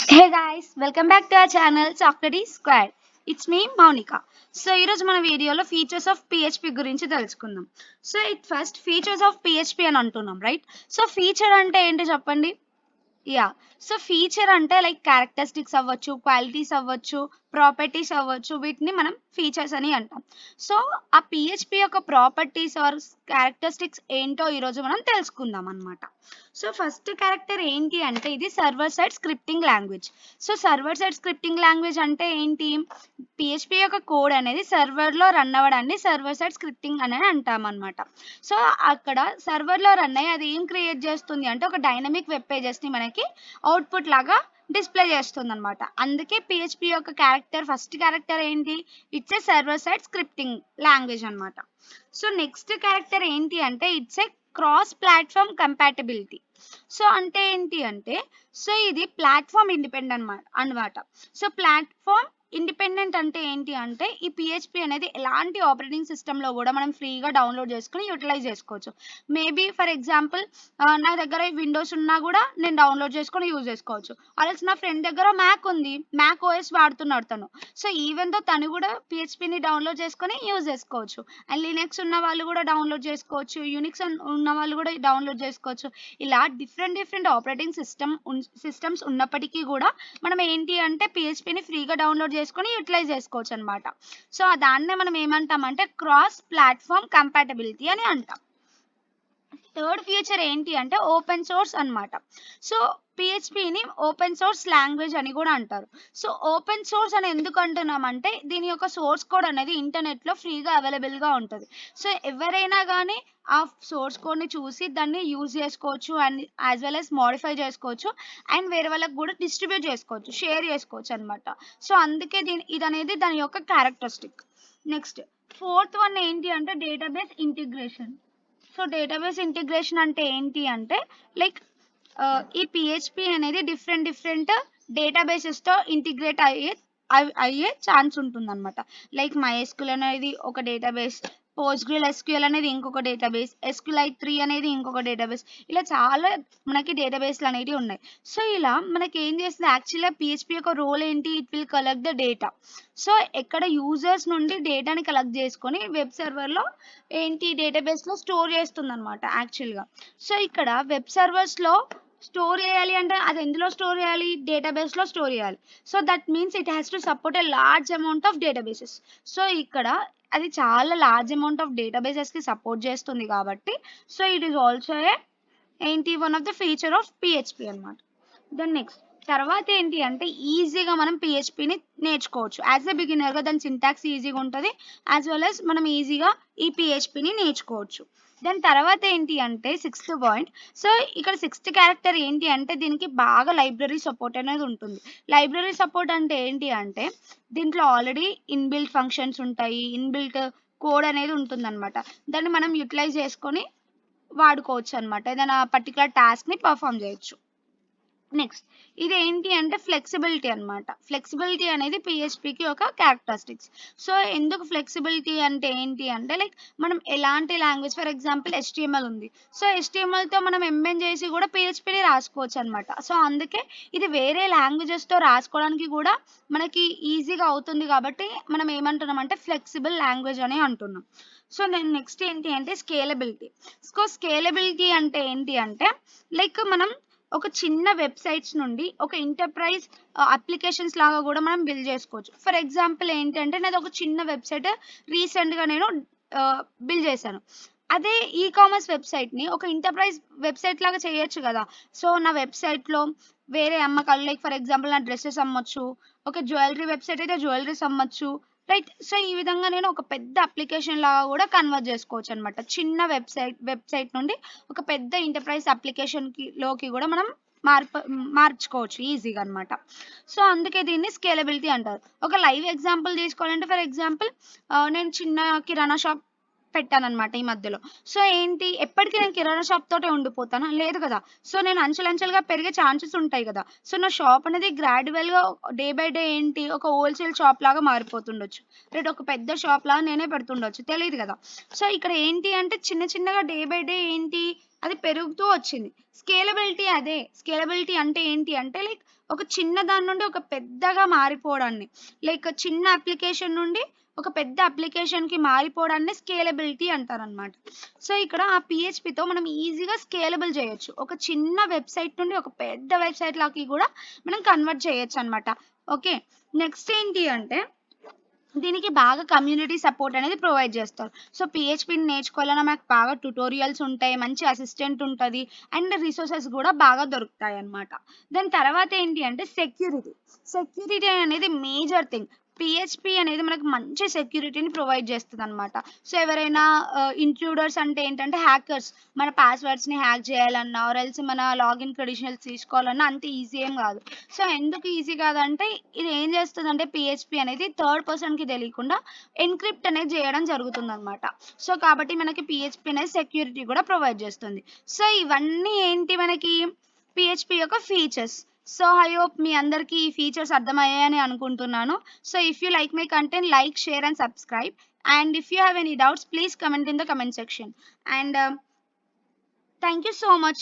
Hey guys, welcome back to our channel Socrates Squared. It's me Maunika. So ఈరోజు మన వీడియోలో features of PHP గురించి తెలుసుకుందాం. So it first features of PHP అని అంటున్నాం right. So feature అంటే ఏంటి చెప్పండి. యా సో ఫీచర్ అంటే లైక్ క్యారెక్టరిస్టిక్స్ అవ్వచ్చు, క్వాలిటీస్ అవ్వచ్చు, ప్రాపర్టీస్ అవ్వచ్చు, వీటిని మనం ఫీచర్స్ అని అంటాం. సో ఆ పిహెచ్పి యొక్క ప్రాపర్టీస్ ఆర్ క్యారెక్టరిస్టిక్స్ ఏంటో ఈరోజు మనం తెలుసుకుందాం అనమాట. సో ఫస్ట్ క్యారెక్టర్ ఏంటి అంటే ఇది server side scripting language. So server side scripting language అంటే ఏంటి, పిహెచ్పి యొక్క కోడ్ అనేది సర్వర్లో రన్ అవ్వడాన్ని సర్వర్ సైడ్ స్క్రిప్టింగ్ అని అంటాం అనమాట. సో అక్కడ సర్వర్లో రన్ అయ్యి అది ఏం క్రియేట్ చేస్తుంది అంటే ఒక డైనమిక్ వెబ్ పేజెస్ని మనకి అవుట్పుట్ లాగా డిస్ప్లే చేస్తుంది అనమాట. అందుకే పిహెచ్పి యొక్క ఫస్ట్ క్యారెక్టర్ ఏంటి, it's a server side scripting language అనమాట. సో నెక్స్ట్ క్యారెక్టర్ ఏంటి అంటే it's a cross platform compatibility. So అంటే ఏంటి అంటే సో ఇది ప్లాట్ఫామ్ ఇండిపెండెంట్ అనమాట. సో ప్లాట్ఫామ్ ఇండిపెండెంట్ అంటే ఏంటి అంటే ఈ పిహెచ్పి అనేది ఎలాంటి ఆపరేటింగ్ సిస్టంలో కూడా మనం ఫ్రీగా డౌన్లోడ్ చేసుకుని యూటిలైజ్ చేసుకోవచ్చు. మేబీ ఫర్ ఎగ్జాంపుల్ నా దగ్గర విండోస్ ఉన్నా కూడా నేను డౌన్లోడ్ చేసుకొని యూజ్ చేసుకోవచ్చు. అలాగే నా ఫ్రెండ్ దగ్గర మ్యాక్ ఉంది, మ్యాక్ ఓఎస్ వాడుతున్నాడు తను. సో ఈవెన్ తో తను కూడా పిహెచ్పిని డౌన్లోడ్ చేసుకొని యూజ్ చేసుకోవచ్చు. అండ్ లినక్స్ ఉన్న వాళ్ళు కూడా డౌన్లోడ్ చేసుకోవచ్చు, యూనిక్స్ ఉన్న వాళ్ళు కూడా డౌన్లోడ్ చేసుకోవచ్చు. ఇలా డిఫరెంట్ ఆపరేటింగ్ సిస్టమ్స్ ఉన్నప్పటికీ కూడా మనం ఏంటి అంటే పిహెచ్పిని ఫ్రీగా డౌన్లోడ్ చేసుకొని యూటిలైజ్ చేసుకోవచ్చు అనమాట. సో దాన్నే మనం ఏమంటామంటే క్రాస్ ప్లాట్ఫామ్ కంపాటబిలిటీ అని అంటాం. థర్డ్ ఫీచర్ ఏంటి అంటే ఓపెన్ సోర్స్ అన్నమాట. సో పిహెచ్పిని ఓపెన్ సోర్స్ లాంగ్వేజ్ అని కూడా అంటారు. సో ఓపెన్ సోర్స్ అని ఎందుకు అంటున్నామంటే దీని యొక్క సోర్స్ కోడ్ అనేది ఇంటర్నెట్లో ఫ్రీగా అవైలబుల్గా ఉంటుంది. సో ఎవరైనా కానీ ఆ సోర్స్ కోడ్ని చూసి దాన్ని యూజ్ చేసుకోవచ్చు and as well as modify చేసుకోవచ్చు అండ్ వేరే వాళ్ళకి కూడా డిస్ట్రిబ్యూట్ చేసుకోవచ్చు, షేర్ చేసుకోవచ్చు అనమాట. సో అందుకే ఇది అనేది దాని యొక్క క్యారెక్టరిస్టిక్. నెక్స్ట్ ఫోర్త్ వన్ ఏంటి అంటే database integration. So database integration అంటే ఏంటి అంటే లైక్ ఈ పిహెచ్పి అనేది డిఫరెంట్ డేటాబేసెస్తో ఇంటిగ్రేట్ అయ్యే ఛాన్స్ ఉంటుంది అనమాట. లైక్ MySQL అనేది ఒక డేటాబేస్, PostgreSQL అనేది ఇంకొక డేటాబేస్, SQLite3 అనేది ఇంకొక డేటాబేస్, ఇలా చాలా మనకి డేటాబేస్లు అనేవి ఉన్నాయి. సో ఇలా మనకి ఏం చేస్తుంది యాక్చువల్గా పిహెచ్పి యొక్క రోల్ ఏంటి, it will collect the data. So ఎక్కడ యూజర్స్ నుండి డేటాని కలెక్ట్ చేసుకొని వెబ్ సర్వర్లో ఏంటి డేటాబేస్లో స్టోర్ చేస్తుంది అనమాట యాక్చువల్గా. సో ఇక్కడ వెబ్ సర్వర్స్లో స్టోర్ చేయాలి అంటే అది ఎందులో స్టోర్ చేయాలి, డేటాబేస్లో స్టోర్ చేయాలి. So that means it has to support a large amount of databases. So ఇక్కడ అది చాలా లార్జ్ అమౌంట్ ఆఫ్ డేటాబేసెస్కి సపోర్ట్ చేస్తుంది కాబట్టి సో ఇట్ ఈస్ ఆల్సో ఏంటి one of the feature of PHP అనమాట. దెన్ నెక్స్ట్ తర్వాత ఏంటి అంటే ఈజీగా మనం పిహెచ్పిని నేర్చుకోవచ్చు. యాజ్ ఎ బిగినర్గా దాని సింటాక్స్ ఈజీగా ఉంటుంది, యాజ్ వెల్ as మనం ఈజీగా ఈ పిహెచ్పిని నేర్చుకోవచ్చు. దాని తర్వాత ఏంటి అంటే సిక్స్త్ పాయింట్. సో ఇక్కడ సిక్స్త్ క్యారెక్టర్ ఏంటి అంటే దీనికి బాగా లైబ్రరీ సపోర్ట్ అనేది ఉంటుంది. లైబ్రరీ సపోర్ట్ అంటే ఏంటి అంటే దీంట్లో ఆల్రెడీ ఇన్బిల్ట్ ఫంక్షన్స్ ఉంటాయి, ఇన్బిల్ట్ కోడ్ అనేది ఉంటుందన్నమాట. దాన్ని మనం యూటిలైజ్ చేసుకొని వాడుకోవచ్చు అనమాట, ఏదైనా పర్టికులర్ టాస్క్ని పర్ఫామ్ చేయొచ్చు. నెక్స్ట్ ఇది ఏంటి అంటే ఫ్లెక్సిబిలిటీ అనమాట. ఫ్లెక్సిబిలిటీ అనేది పిహెచ్పికి ఒక క్యారెక్టరిస్టిక్స్. సో ఎందుకు ఫ్లెక్సిబిలిటీ అంటే ఏంటి అంటే లైక్ మనం ఎలాంటి లాంగ్వేజ్ ఫర్ ఎగ్జాంపుల్ HTML ఉంది. సో HTMLతో మనం ఎంబెన్ చేసి కూడా పిహెచ్పిని రాసుకోవచ్చు అనమాట. సో అందుకే ఇది వేరే లాంగ్వేజెస్తో రాసుకోవడానికి కూడా మనకి ఈజీగా అవుతుంది కాబట్టి మనం ఏమంటున్నాం అంటే ఫ్లెక్సిబుల్ లాంగ్వేజ్ అని అంటున్నాం. సో నేను నెక్స్ట్ ఏంటి అంటే స్కేలబిలిటీ. సో స్కేలబిలిటీ అంటే ఏంటి అంటే లైక్ మనం ఒక చిన్న వెబ్సైట్స్ నుండి ఒక ఎంటర్ప్రైజ్ అప్లికేషన్స్ లాగా కూడా మనం బిల్డ్ చేసుకోవచ్చు. ఫర్ ఎగ్జాంపుల్ ఏంటంటే నాది ఒక చిన్న వెబ్సైట్ రీసెంట్గా నేను బిల్డ్ చేశాను. అదే కామర్స్ వెబ్సైట్ని ఒక ఎంటర్ప్రైజ్ వెబ్సైట్ లాగా చేయొచ్చు కదా. సో నా వెబ్సైట్లో వేరే అమ్మకాలు లైక్ ఫర్ ఎగ్జాంపుల్ నా డ్రెస్సెస్ అమ్మొచ్చు, ఒక జ్యువెలరీ వెబ్సైట్ అయితే జ్యువెలరీస్ అమ్మొచ్చు రైట్. సో ఈ విధంగా నేను ఒక పెద్ద అప్లికేషన్ లాగా కూడా కన్వర్ట్ చేసుకోవచ్చు అనమాట. చిన్న వెబ్సైట్ నుండి ఒక పెద్ద ఎంటర్ప్రైజ్ లోకి కూడా మనం మార్చుకోవచ్చు ఈజీగా అనమాట. సో అందుకే దీన్ని స్కేలబిలిటీ అంటారు. ఒక లైవ్ ఎగ్జాంపుల్ తీసుకోవాలంటే ఫర్ ఎగ్జాంపుల్ నేను చిన్న కిరాణా షాప్ పెట్టాననమాట ఈ మధ్యలో. సో ఏంటి ఎప్పటికీ నేను కిరాణా షాప్ తోటే ఉండిపోతానా, లేదు కదా. సో నేను అంచెలంచెలుగా పెరిగే ఛాన్సెస్ ఉంటాయి కదా. సో నా షాప్ అనేది గ్రాడ్యువల్గా డే బై డే ఏంటి ఒక హోల్సేల్ షాప్ లాగా మారిపోతుండొచ్చు, రేటు ఒక పెద్ద షాప్ లాగా నేనే పెడుతుండొచ్చు, తెలియదు కదా. సో ఇక్కడ ఏంటి అంటే చిన్నగా డే బై డే ఏంటి అది పెరుగుతూ వచ్చింది. స్కేలబిలిటీ అంటే ఏంటి అంటే లైక్ ఒక చిన్న దాని నుండి ఒక పెద్దగా మారిపోవడాన్ని. లైక్ చిన్న అప్లికేషన్ నుండి ఒక పెద్ద అప్లికేషన్‌కి మారిపోవడాన్ని స్కేలబిలిటీ అంటారనమాట. సో, ఇక్కడ ఆ పీహెచ్‌పీతో మనం ఈజీగా స్కేలబుల్ చేయొచ్చు. ఒక చిన్న వెబ్‌సైట్ నుండి ఒక పెద్ద వెబ్‌సైట్‌లోకి గూడా మనం కన్వర్ట్ చేయొచ్చనమాట. ఓకే. నెక్స్ట్ ఏంటి అంటే దీనికి బాగా కమ్యూనిటీ సపోర్ట్ అనేది ప్రొవైడ్ చేస్తారు. సో, పీహెచ్‌పీని నేర్చుకోవాలన్నా మనకు బాగా ట్యుటోరియల్స్ ఉంటాయి. మంచి అసిస్టెంట్ ఉంటది. అండ్ రిసోర్సెస్ గూడా బాగా దొరుకుతాయన్నమాట. దాని తర్వాత ఏంటి అంటే సెక్యూరిటీ. సెక్యూరిటీ అనేది మేజర్ థింగ్. పీహెచ్‌పీ అనేది మనకు మంచి సెక్యూరిటీని ప్రొవైడ్ చేస్తదన్నమాట. సో, ఎవరైనా ఇంట్రూడర్స్ అంటే ఏంటంటే హ్యాకర్స్ మన పాస్‌వర్డ్స్‌ని హ్యాక్ చేయాలన్నా ఆర్ ఎల్స్ మన లాగిన్ క్రెడెన్షియల్స్ తీసుకోవాలన్నా అంత ఈజీ ఏం గాదు. సో, ఎందుకు ఈజీ కాదంటే ఇది ఏం చేస్తదంటే పీహెచ్‌పీ అనేది థర్డ్ పర్సన్‌కి తెలియకుండా ఎన్క్రిప్ట్ అనేది చేయడం జరుగుతుందనమాట. సో, కాబట్టి మనకి పీహెచ్‌పీ అనేది సెక్యూరిటీ కూడా ప్రొవైడ్ చేస్తుంది. సో, ఇవన్నీ ఏంటి మనకి పీహెచ్‌పీ యొక్క ఫీచర్స్. సో, ఐ హోప్ మీ అందరికీ ఈ ఫీచర్స్ అర్థమయ్యాయని అనుకుంటున్నాను. So, if you like my content like, share and subscribe. And if you have any doubts, please comment in the comment section. And thank you so much.